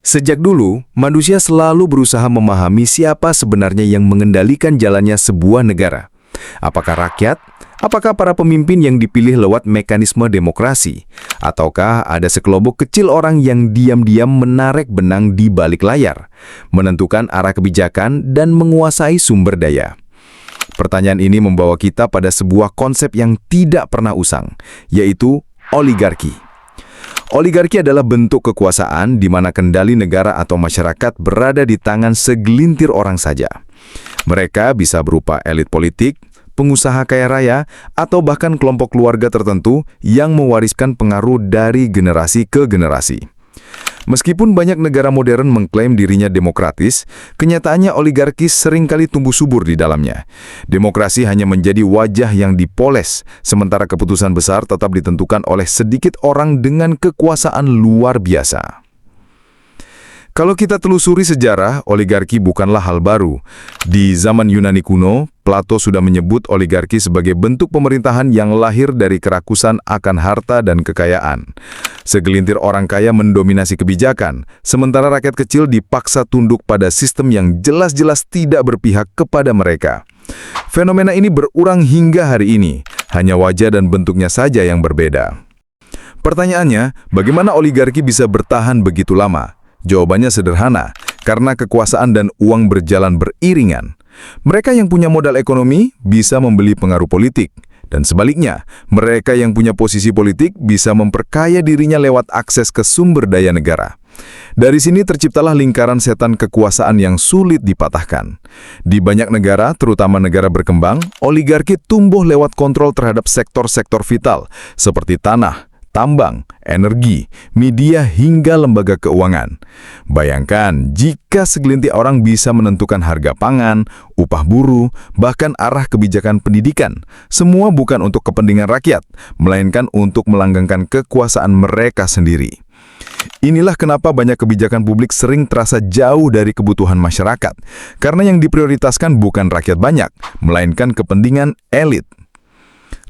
Sejak dulu, manusia selalu berusaha memahami siapa sebenarnya yang mengendalikan jalannya sebuah negara. Apakah rakyat? Apakah para pemimpin yang dipilih lewat mekanisme demokrasi? Ataukah ada sekelompok kecil orang yang diam-diam menarik benang di balik layar, menentukan arah kebijakan dan menguasai sumber daya? Pertanyaan ini membawa kita pada sebuah konsep yang tidak pernah usang, yaitu oligarki. Oligarki adalah bentuk kekuasaan di mana kendali negara atau masyarakat berada di tangan segelintir orang saja. Mereka bisa berupa elit politik, pengusaha kaya raya, atau bahkan kelompok keluarga tertentu yang mewariskan pengaruh dari generasi ke generasi. Meskipun banyak negara modern mengklaim dirinya demokratis, kenyataannya oligarki seringkali tumbuh subur di dalamnya. Demokrasi hanya menjadi wajah yang dipoles, sementara keputusan besar tetap ditentukan oleh sedikit orang dengan kekuasaan luar biasa. Kalau kita telusuri sejarah, oligarki bukanlah hal baru. Di zaman Yunani kuno, Plato sudah menyebut oligarki sebagai bentuk pemerintahan yang lahir dari kerakusan akan harta dan kekayaan. Segelintir orang kaya mendominasi kebijakan, sementara rakyat kecil dipaksa tunduk pada sistem yang jelas-jelas tidak berpihak kepada mereka. Fenomena ini berulang hingga hari ini, hanya wajah dan bentuknya saja yang berbeda. Pertanyaannya, bagaimana oligarki bisa bertahan begitu lama? Jawabannya sederhana, karena kekuasaan dan uang berjalan beriringan. Mereka yang punya modal ekonomi bisa membeli pengaruh politik, dan sebaliknya, mereka yang punya posisi politik bisa memperkaya dirinya lewat akses ke sumber daya negara. Dari sini terciptalah lingkaran setan kekuasaan yang sulit dipatahkan. Di banyak negara, terutama negara berkembang, oligarki tumbuh lewat kontrol terhadap sektor-sektor vital, seperti tanah, tambang, energi, media, hingga lembaga keuangan. Bayangkan jika segelintir orang bisa menentukan harga pangan, upah buruh, bahkan arah kebijakan pendidikan. Semua bukan untuk kepentingan rakyat, melainkan untuk melanggengkan kekuasaan mereka sendiri. Inilah kenapa banyak kebijakan publik sering terasa jauh dari kebutuhan masyarakat, karena yang diprioritaskan bukan rakyat banyak, melainkan kepentingan elit.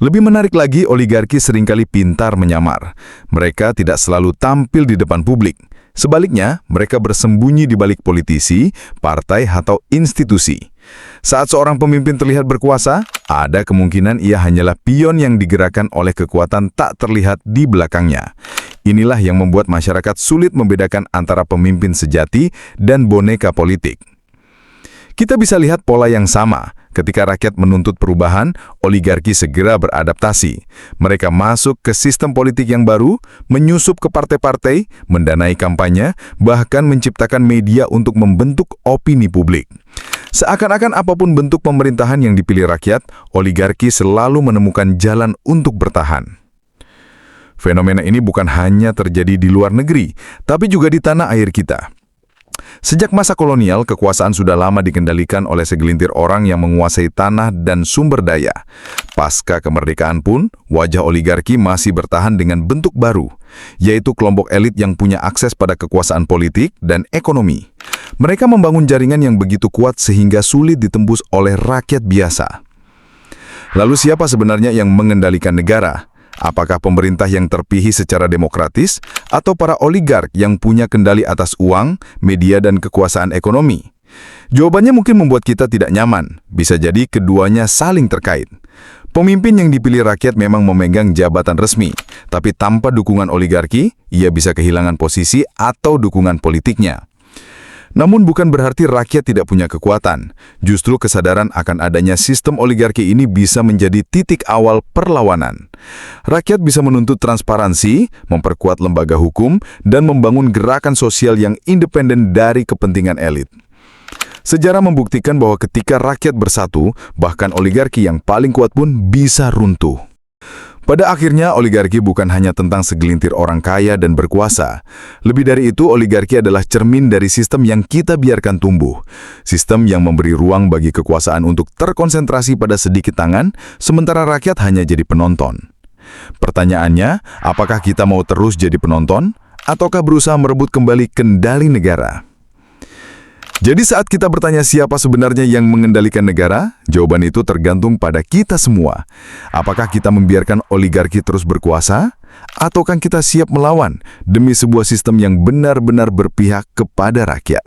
Lebih menarik lagi, oligarki seringkali pintar menyamar. Mereka tidak selalu tampil di depan publik. Sebaliknya, mereka bersembunyi di balik politisi, partai, atau institusi. Saat seorang pemimpin terlihat berkuasa, ada kemungkinan ia hanyalah pion yang digerakkan oleh kekuatan tak terlihat di belakangnya. Inilah yang membuat masyarakat sulit membedakan antara pemimpin sejati dan boneka politik. Kita bisa lihat pola yang sama. Ketika rakyat menuntut perubahan, oligarki segera beradaptasi. Mereka masuk ke sistem politik yang baru, menyusup ke partai-partai, mendanai kampanye, bahkan menciptakan media untuk membentuk opini publik. Seakan-akan apapun bentuk pemerintahan yang dipilih rakyat, oligarki selalu menemukan jalan untuk bertahan. Fenomena ini bukan hanya terjadi di luar negeri, tapi juga di tanah air kita. Sejak masa kolonial, kekuasaan sudah lama dikendalikan oleh segelintir orang yang menguasai tanah dan sumber daya. Pasca kemerdekaan pun, wajah oligarki masih bertahan dengan bentuk baru, yaitu kelompok elit yang punya akses pada kekuasaan politik dan ekonomi. Mereka membangun jaringan yang begitu kuat sehingga sulit ditembus oleh rakyat biasa. Lalu siapa sebenarnya yang mengendalikan negara? Apakah pemerintah yang terpilih secara demokratis atau para oligark yang punya kendali atas uang, media, dan kekuasaan ekonomi? Jawabannya mungkin membuat kita tidak nyaman. Bisa jadi keduanya saling terkait. Pemimpin yang dipilih rakyat memang memegang jabatan resmi, tapi tanpa dukungan oligarki, ia bisa kehilangan posisi atau dukungan politiknya. Namun bukan berarti rakyat tidak punya kekuatan. Justru kesadaran akan adanya sistem oligarki ini bisa menjadi titik awal perlawanan. Rakyat bisa menuntut transparansi, memperkuat lembaga hukum, dan membangun gerakan sosial yang independen dari kepentingan elit. Sejarah membuktikan bahwa ketika rakyat bersatu, bahkan oligarki yang paling kuat pun bisa runtuh. Pada akhirnya, oligarki bukan hanya tentang segelintir orang kaya dan berkuasa. Lebih dari itu, oligarki adalah cermin dari sistem yang kita biarkan tumbuh. Sistem yang memberi ruang bagi kekuasaan untuk terkonsentrasi pada sedikit tangan, sementara rakyat hanya jadi penonton. Pertanyaannya, apakah kita mau terus jadi penonton, ataukah berusaha merebut kembali kendali negara? Jadi saat kita bertanya siapa sebenarnya yang mengendalikan negara, jawaban itu tergantung pada kita semua. Apakah kita membiarkan oligarki terus berkuasa, Ataukah kita siap melawan demi sebuah sistem yang benar-benar berpihak kepada rakyat?